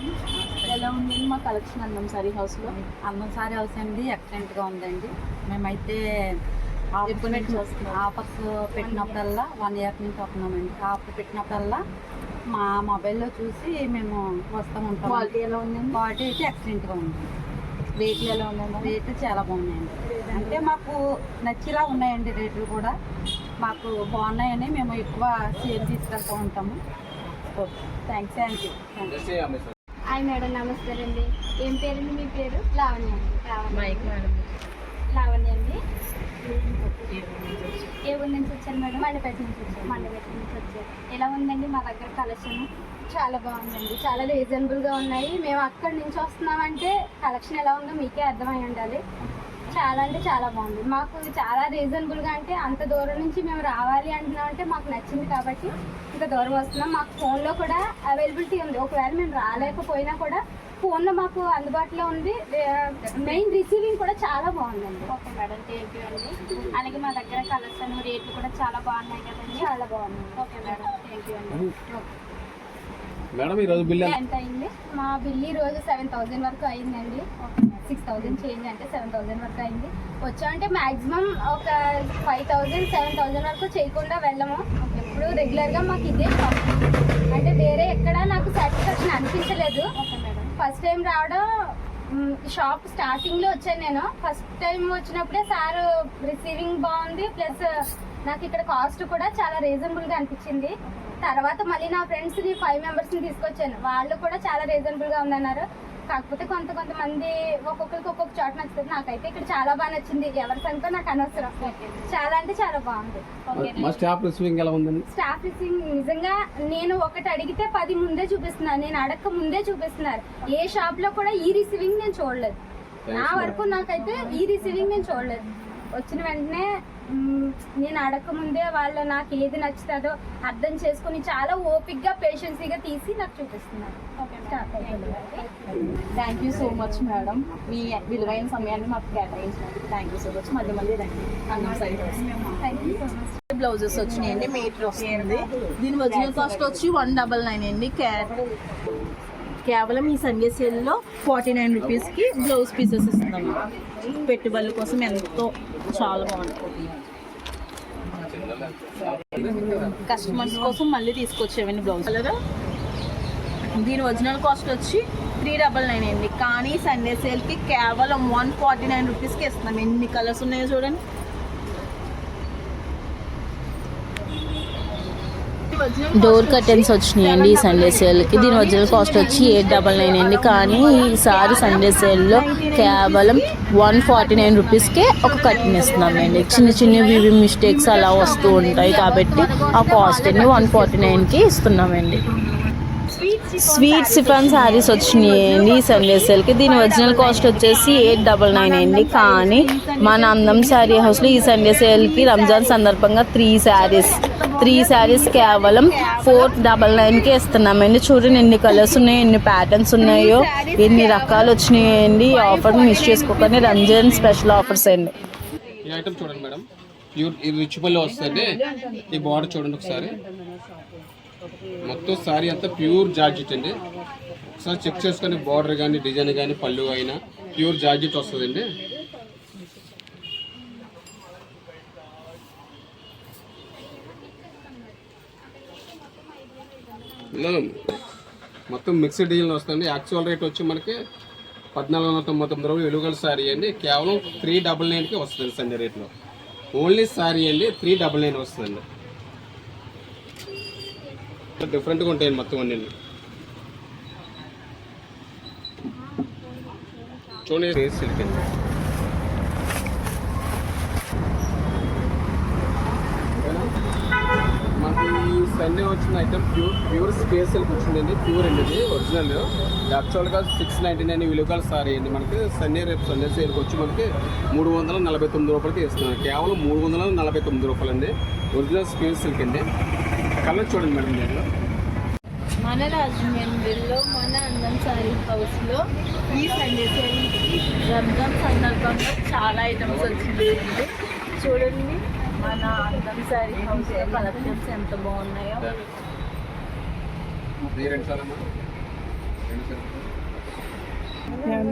Madam. ఎలా ఉంది మా కలెక్షన్ అందం సారీ హౌస్లో? అందం సారీ హౌస్ అండి ఎక్సలెంట్గా ఉందండి. మేమైతే ఆఫర్స్ పెట్టినప్పుడల్లా 1 year నుంచి వస్తున్నామండి. ఆఫర్ పెట్టినప్పుడల్లా మా మొబైల్లో చూసి మేము వస్తూ ఉంటాం. క్వాలిటీ ఎలా ఉందండి? క్వాలిటీ అయితే ఎక్సలెంట్గా ఉంది. రేట్లు ఎలా ఉందండి? రేట్లు చాలా బాగున్నాయండి. అంటే మాకు నచ్చేలా ఉన్నాయండి. రేట్లు కూడా మాకు బాగున్నాయని మేము ఎక్కువ షేర్ తీసుకెళ్తూ ఉంటాము. Thank you. హాయ్ మేడం, నమస్తే అండి. ఏం పేరండి మీ పేరు? లావణ్య అండి. లావణ్య అండి. ఏ ఊరి నుంచి వచ్చారు మేడం? మండపేట నుంచి వచ్చారు. మండపేట నుంచి వచ్చారు. ఎలా ఉందండి మా దగ్గర కలెక్షన్? చాలా బాగుందండి, చాలా రీజనబుల్గా ఉన్నాయి. మేము అక్కడి నుంచి వస్తున్నామంటే కలెక్షన్ ఎలా ఉందో మీకే అర్థమై ఉండాలి. చాలా అంటే చాలా బాగుంది. మాకు చాలా రీజనబుల్గా, అంటే అంత దూరం నుంచి మేము రావాలి అంటున్నామంటే మాకు నచ్చింది కాబట్టి ఇంత దూరం వస్తున్నాం. మాకు ఫోన్లో కూడా అవైలబిలిటీ ఉంది. ఒకవేళ మేము రాలేకపోయినా కూడా ఫోన్లో మాకు అందుబాటులో ఉంది. మెయిన్ రిసీవింగ్ కూడా చాలా బాగుందండి. ఓకే మేడం, థ్యాంక్ యూ అండి. అలాగే మా దగ్గర కలెక్షన్ రేట్లు కూడా చాలా బాగున్నాయి కదండి. చాలా బాగున్నాయి. ఓకే మేడం, థ్యాంక్ యూ అండి. మేడం ఈరోజు బిల్ ఎంత అయింది? మా బిల్ ఈరోజు 7,000 వరకు అయిందండి. 6,000 చేంజ్ అంటే 7,000 వరకు అయింది. వచ్చామంటే మ్యాక్సిమం ఒక 5,000 7,000 వరకు చేయకుండా వెళ్ళము. ఎప్పుడు రెగ్యులర్గా మాకు ఇదే షాప్, అంటే వేరే ఎక్కడ నాకు సాటిస్ఫాక్షన్ అనిపించలేదు. ఫస్ట్ టైం రావడం, షాప్ స్టార్టింగ్లో వచ్చాను నేను. ఫస్ట్ టైం వచ్చినప్పుడే సార్ రిసీవింగ్ బాగుంది, ప్లస్ నాకు ఇక్కడ కాస్ట్ కూడా చాలా రీజనబుల్గా అనిపించింది. తర్వాత మళ్ళీ నా ఫ్రెండ్స్ని 5 మెంబర్స్ని తీసుకొచ్చాను. వాళ్ళు కూడా చాలా రీజనబుల్గా ఉందన్నారు. కాకపోతే కొంతమంది ఒక్కొక్కరికి ఒక్కొక్క చోట నచ్చుతుంది. నాకైతే ఇక్కడ చాలా బాగా నచ్చింది. ఎవరి సంగతో నాకు అనవసరం. చాలా అంటే చాలా బాగుంది. స్టాఫ్ రిసీవింగ్ ఎలా ఉందండి? స్టాఫ్ రిసీవింగ్ నిజంగా నేను ఒకటి అడిగితే 10 ముందే చూపిస్తున్నారు. నేను అడగక ముందే చూపిస్తున్నారు. ఏ షాప్లో కూడా ఈ రిసీవింగ్ నేను చూడలేదు. నా వరకు నాకైతే ఈ రిసీవింగ్ నేను చూడలేదు. వచ్చిన వెంటనే నేను అడగకముందే వాళ్ళు నాకు ఏది నచ్చుతుందో అర్థం చేసుకుని చాలా ఓపిక్గా పేషెన్సీగా తీసి నాకు చూపిస్తున్నారు. Thank you so much madam, మీ విలువైన సమయాన్ని మాకు కేటాయించినందుకు థ్యాంక్ యూ సో మచ్. మళ్ళీ రండి అందం sorry house. Thank you so much. Blouses వచ్చినాయండి. మీటర్ వస్తుంది. దీని ఒరిజినల్ కాస్ట్ వచ్చి 199 అండి. కేవలం ఈ సండే సేల్లో 49 రూపీస్కి బ్లౌజ్ పీసెస్ ఇస్తున్నాము. పెట్టుబడుల కోసం ఎంతో చాలా బాగుంటుంది. కస్టమర్స్ కోసం మళ్ళీ తీసుకొచ్చేవండి బ్లౌజ్. దీని ఒరిజినల్ కాస్ట్ వచ్చి 399 అండి. కానీ సండే సేల్కి కేవలం 149 రూపీస్కి ఇస్తున్నాం. ఎన్ని కలర్స్ ఉన్నాయో చూడండి. డోర్ కర్టెన్స్ వచ్చినాయండి ఈ సండే సేల్కి. దీని ఒరిజినల్ కాస్ట్ వచ్చి 899 అండి. కానీ ఈసారి సండే సేల్లో కేవలం 149 రూపీస్కే ఒక కర్టెన్ ఇస్తున్నామండి. చిన్న వివి మిస్టేక్స్ అలా వస్తూ ఉంటాయి కాబట్టి ఆ కాస్ట్ అన్ని 149కి ఇస్తున్నామండి. స్వీట్ సిఫాన్ శారీస్ వచ్చినాయండి ఈ సండే సేల్కి. దీని ఒరిజినల్ కాస్ట్ వచ్చేసి 899 అండి. కానీ మన అందం శారీ హౌస్లో ఈ సండే సేల్కి రంజాన్ సందర్భంగా 3 శారీస్ కేవలం 499కే ఇస్తున్నామండి. చూడండి ఎన్ని కలర్స్ ఉన్నాయో, ఎన్ని ప్యాటర్న్స్ ఉన్నాయో, ఎన్ని రకాలు వచ్చినాయండి. ఈ ఆఫర్ మిస్ చేసుకోకండి. రంజాన్ స్పెషల్ ఆఫర్స్ అండి. ఈ ఐటమ్ చూడండి మేడం, ప్యూర్ రిచ్ పళ్ళు వస్తుంది. ఈ బార్డర్ చూడండి ఒకసారి. మొత్తం సారీ అంతా ప్యూర్ జార్జెట్ అండి. ఒకసారి చెక్ చేసుకొని బార్డర్ కానీ డిజైన్ కానీ పళ్ళు అయినా ప్యూర్ జార్జెట్ వస్తుందండి. మొత్తం మిక్స్డ్ డిజైన్ వస్తుంది. యాక్చువల్ రేట్ వచ్చి మనకి 1499 రూపాయలు వెలుగల సారీ అండి. కేవలం 399కి వస్తుంది సండే రేట్లో. ఓన్లీ సారీ అండి 399 వస్తుందండి. డిఫరెంట్గా ఉంటాయండి మొత్తం అన్నీ. చూడండి సిల్క్ అండి. మనకి ఈ సండే వచ్చిన ఐటమ్ ప్యూర్ స్పేస్ సిల్క్ వచ్చిందండి. ప్యూర్ అండి, ఇది ఒరిజినల్. యాక్చువల్గా 699 విలువల సారీ అండి. మనకి రేపు సండే సేల్కి వచ్చి మనకి 349 రూపాయలకి ఇస్తున్నాం. కేవలం 349 రూపాయలు అండి. ఒరిజినల్ స్పేస్ సిల్క్ అండి. కలర్ చూడండి మేడం. దీంట్లో మన రాజమండ్రిలో మన అందం సారీ హౌస్లో ఈ సండే సేల్కి రంజాన్ సందర్భంగా చాలా ఐటమ్స్ వచ్చినాయండి. చూడండి మన అందం సారీ హౌస్లో కలెక్షన్స్ ఎంత బాగున్నాయో.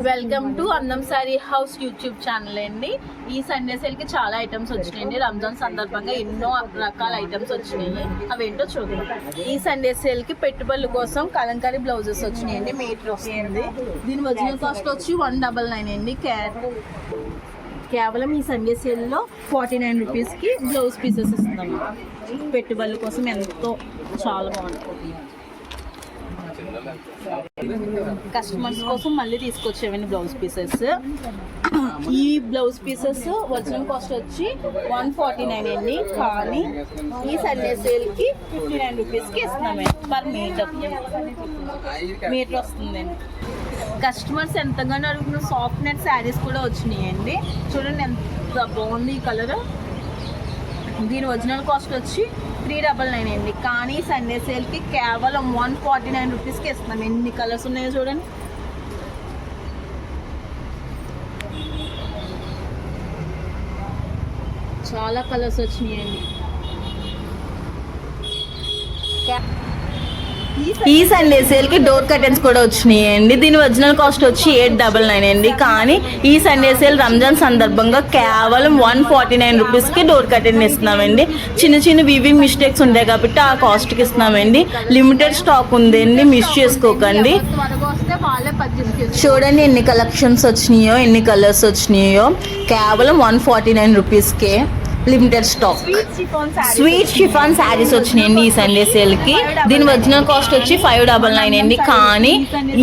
వెల్కమ్ టు అందం సారీ హౌస్ యూట్యూబ్ ఛానల్ అండి. ఈ సండే సేల్కి చాలా ఐటమ్స్ వచ్చినాయండి. రంజాన్ సందర్భంగా ఎన్నో రకాల ఐటమ్స్ వచ్చినాయి, అవేంటో చూద్దాం. ఈ సండే సేల్కి పెట్టుబడుల కోసం కలంకారీ బ్లౌజెస్ వచ్చినాయండి. మీటర్ వస్తుంది. దీని ఒరిజినల్ కాస్ట్ వచ్చి 199 అండి. కేవలం ఈ సండే సేల్లో 49 రూపీస్కి బ్లౌజ్ పీసెస్ ఇస్తున్నాము. పెట్టుబడుల కోసం ఎంతో చాలా బాగుంటుంది. కస్టమర్స్ కోసం మళ్ళీ తీసుకొచ్చేవండి బ్లౌజ్ పీసెస్. ఈ బ్లౌజ్ పీసెస్ ఒరిజినల్ కాస్ట్ వచ్చి 149 అండి. కానీ ఈ సండే సేల్కి 59 రూపీస్కి ఇస్తున్నామండి పర్ మీటర్ వస్తుందండి. కస్టమర్స్ ఎంతగానో అడుగుతున్న సాఫ్ట్ నెట్ శారీస్ కూడా వచ్చినాయండి. చూడండి ఎంత బాగుంది ఈ కలర్. దీని ఒరిజినల్ కాస్ట్ వచ్చి 399 అండి. కానీ సండే సేల్కి కేవలం 149 రూపీస్కి ఇస్తున్నాం. ఎన్ని కలర్స్ ఉన్నాయో చూడండి. చాలా కలర్స్ వచ్చినాయండి. ఈ సండే సేల్కి డోర్ కర్టెన్స్ కూడా వచ్చినాయండి. దీని ఒరిజినల్ కాస్ట్ వచ్చి 899 అండి. కానీ ఈ సండే సేల్ రంజాన్ సందర్భంగా కేవలం 149 రూపీస్కి డోర్ కర్టెన్ ఇస్తున్నామండి. చిన్న చిన్న వివింగ్ మిస్టేక్స్ ఉంటాయి కాబట్టి ఆ కాస్ట్కి ఇస్తున్నామండి. లిమిటెడ్ స్టాక్ ఉందండి, మిస్ చేసుకోకండి. చూడండి ఎన్ని కలెక్షన్స్ వచ్చినాయో, ఎన్ని కలర్స్ వచ్చినాయో. కేవలం 149 రూపీస్కే limited stock sweet chiffon saris వచ్చినాయండి ఈ సండే సేల్కి. దీని ఒరిజినల్ కాస్ట్ వచ్చి 599 అండి. కానీ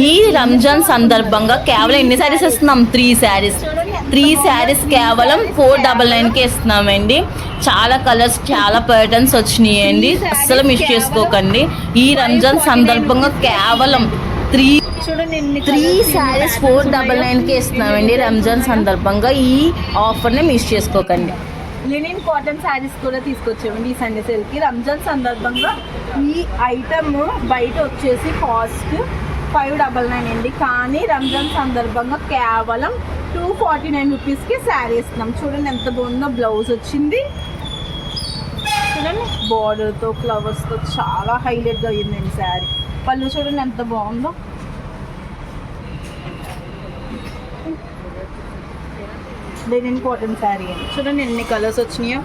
ఈ రంజాన్ సందర్భంగా కేవలం ఎన్ని శారీస్ ఇస్తున్నాం? 3 శారీస్ కేవలం 499కి ఇస్తున్నామండి. చాలా కలర్స్, చాలా ప్యాటర్న్స్ వచ్చినాయండి. అస్సలు మిస్ చేసుకోకండి. ఈ రంజాన్ సందర్భంగా కేవలం 3 శారీస్ 499కి ఇస్తున్నామండి. రంజాన్ సందర్భంగా ఈ ఆఫర్ని మిస్ చేసుకోకండి. లినిన్ కాటన్ శారీస్ కూడా తీసుకొచ్చామండి ఈ సండే సేల్కి. రంజాన్ సందర్భంగా ఈ ఐటమ్ బయట వచ్చేసి కాస్ట్ 599 అండి. కానీ రంజాన్ సందర్భంగా కేవలం 249 రూపీస్కి శారీ ఇస్తున్నాం. చూడండి ఎంత బాగుందో. బ్లౌజ్ వచ్చింది చూడండి, బార్డర్తో ఫ్లవర్స్తో చాలా హైలైట్గా అయ్యిందండి శారీ. పళ్ళు చూడండి ఎంత బాగుందో. లెనిన్ కాటన్ శారీ అండి. చూడండి ఎన్ని కలర్స్ వచ్చినాయో.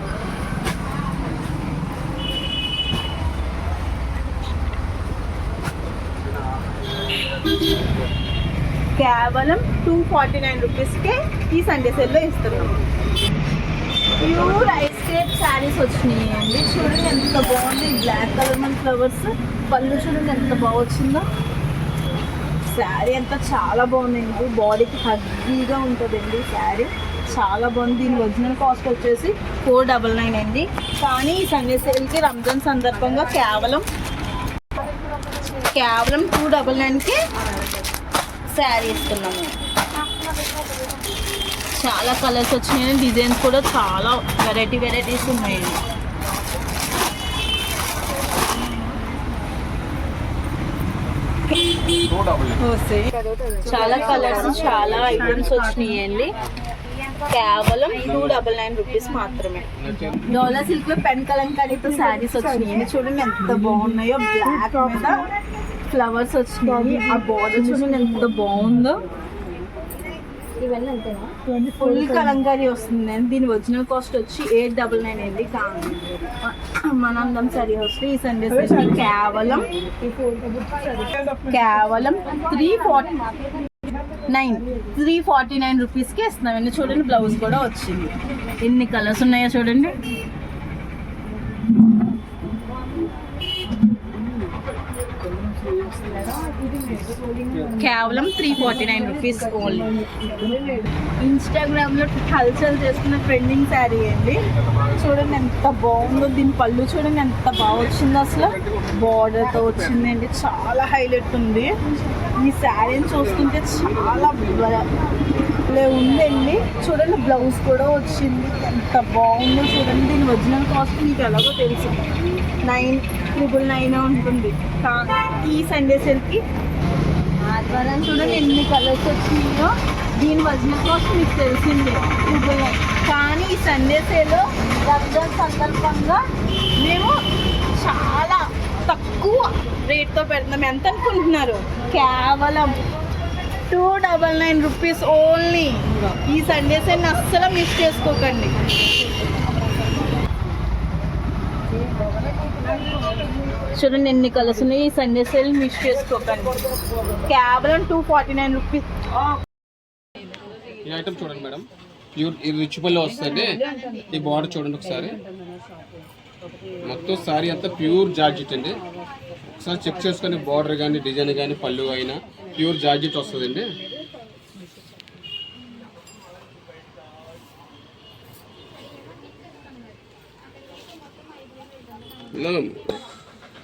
కేవలం 249 రూపీస్కే ఈ సండే సేల్లో ఇస్తున్నాం. ప్యూర్ ఐస్ క్రేప్ శారీస్ వచ్చినాయండి. చూడండి ఎంత బాగుంది. బ్లాక్ కలర్ మన ఫ్లవర్స్. పళ్ళు చూడండి ఎంత బాగా వచ్చిందో. శారీ అంతా చాలా బాగుందండి. బాడీకి హగ్గీగా ఉంటుందండి శారీ. చాలా బాగుంది. దీని ఒరిజినల్ కాస్ట్ వచ్చేసి 499 అండి. కానీ ఈ సండే సేల్కి రంజాన్ సందర్భంగా కేవలం 299కి శారీ ఇస్తున్నాము. చాలా కలర్స్ వచ్చినాయి. డిజైన్స్ కూడా చాలా వెరైటీస్ ఉన్నాయండి. చాలా కలర్స్, చాలా ఐటమ్స్ వచ్చినాయండి. కేవలం 299 రూపీస్ మాత్రమే. డోలా సిల్క్ లో పెన్ కలంకారీతో శారీస్ వచ్చినాయండి. చూడండి ఎంత బాగున్నాయో. బ్లాక్ మీద ఫ్లవర్స్ వచ్చినాయి. ఆ బార్డర్ చూడండి ఎంత బాగుందో. ఫుల్ కలంకారీ వస్తుంది. దీని ఒరిజినల్ కాస్ట్ వచ్చి 899 అండి. కానీ మన అందం సారీ హౌస్ ఈ సండే కేవలం 349 రూపీస్కి ఇస్తున్నామండి. చూడండి బ్లౌజ్ కూడా వచ్చింది. ఎన్ని కలర్స్ ఉన్నాయో చూడండి. కేవలం 349 రూపీస్ ఓన్లీ. ఇన్స్టాగ్రామ్లో హల్చల్ చేసుకున్న ట్రెండింగ్ శారీ అండి. చూడండి ఎంత బాగుందో. దీని పళ్ళు చూడండి ఎంత బాగా వచ్చిందో. అసలు బార్డర్తో వచ్చిందండి. చాలా హైలైట్ ఉంది. ఈ శారీని చూస్తుంటే చాలా ఉందండి. చూడండి బ్లౌజ్ కూడా వచ్చింది. ఎంత బాగుందో చూడండి. దీని ఒరిజినల్ కాస్ట్ మీకు ఎలాగో తెలుసు, 999 ఉంటుంది. ఈ సండే సేల్కి చూడండి ఎన్ని కలర్స్ వచ్చినాయో. దీని ఒరిజినల్ కాస్ట్ మీకు తెలిసిందే 999. కానీ ఈ సండే సేల్ రంజాన్ సందర్భంగా మేము చాలా తక్కువ రేట్తో పెడుతున్నాం. ఎంత అనుకుంటున్నారు? కేవలం 299 రూపీస్ ఓన్లీ. ఈ సండే సేల్ అస్సలు మిస్ చేసుకోకండి. చూడండి ఎన్ని కలర్స్ ఉన్నాయి. ఈ సండే సేల్ మిస్ చేసుకోకండి. కేవలం 249 రూపీస్. ఈ ఐటమ్ చూడండి మేడం, ప్యూర్ ఇది రిచ్ పళ్ళు వస్తుంది. ఈ బార్డర్ చూడండి ఒకసారి, మొత్తం సారీ అంతా ప్యూర్ జార్జెట్ అండి. ఒకసారి చెక్ చేసుకొని బార్డర్ కానీ డిజైన్ కానీ పళ్ళు అయినా ప్యూర్ జార్జెట్ వస్తుందండి. ఇలా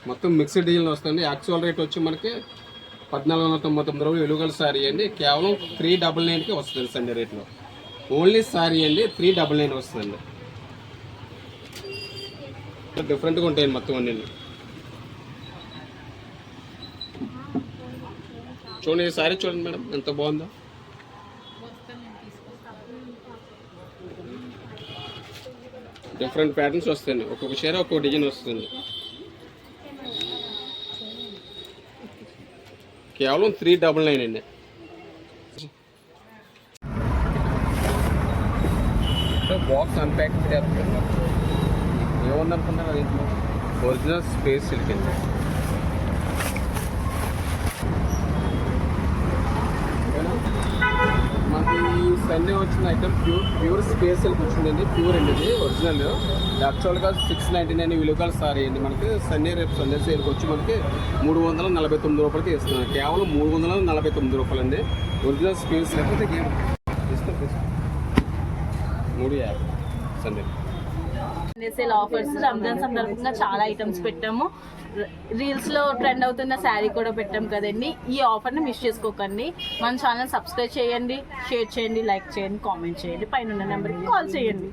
మొత్తం మిక్స్డ్ డిజైన్ వస్తుంది. యాక్చువల్ రేట్ వచ్చి మనకి 1499 రూపాయలు వెలుగల సారీ అండి. కేవలం 399కి వస్తుంది సండే రేట్లో. ఓన్లీ సారీ అండి 399 వస్తుంది. డిఫరెంట్గా ఉంటాయండి మొత్తం అన్నీ. చూడండి ఈ సారీ చూడండి మేడం ఎంత బాగుందో. డిఫరెంట్ ప్యాటర్న్స్ వస్తాయండి. ఒక్కొక్క చీర ఒక్కొక్క డిజైన్ వస్తుంది. కేవలం 399 అండి. బాక్స్ అన్ప్యాక్ ఏముందనుకున్నారు దీంట్లో? ఒరిజినల్ స్పేస్ సిల్క్ అండి. మనకి ఈ సండే వచ్చిన ఐటమ్ ప్యూర్ స్పేస్ సిల్క్ వచ్చిందండి. ప్యూర్ అండి ఇది ఒరిజినల్. యాక్చువల్గా 699 విలువల సారీ అండి. మనకి రేపు సండే సేల్కి వచ్చి మనకి 349 రూపాయలకి ఇస్తున్నాం. కేవలం 349 రూపాయలు అండి. ఒరిజినల్ స్పేస్ లేకపోతే గేమ్ ఇస్తాం 350 Sunday. Sunday sale offers Ramzan సందర్భంగా చాలా ఐటమ్స్ పెట్టాము. రీల్స్లో ట్రెండ్ అవుతున్న శారీ కూడా పెట్టాం కదండి. ఈ ఆఫర్ని మిస్ చేసుకోకండి. మన ఛానల్ సబ్స్క్రైబ్ చేయండి, షేర్ చేయండి, లైక్ చేయండి, కామెంట్ చేయండి, పైన ఉన్న నెంబర్కి కాల్ చేయండి.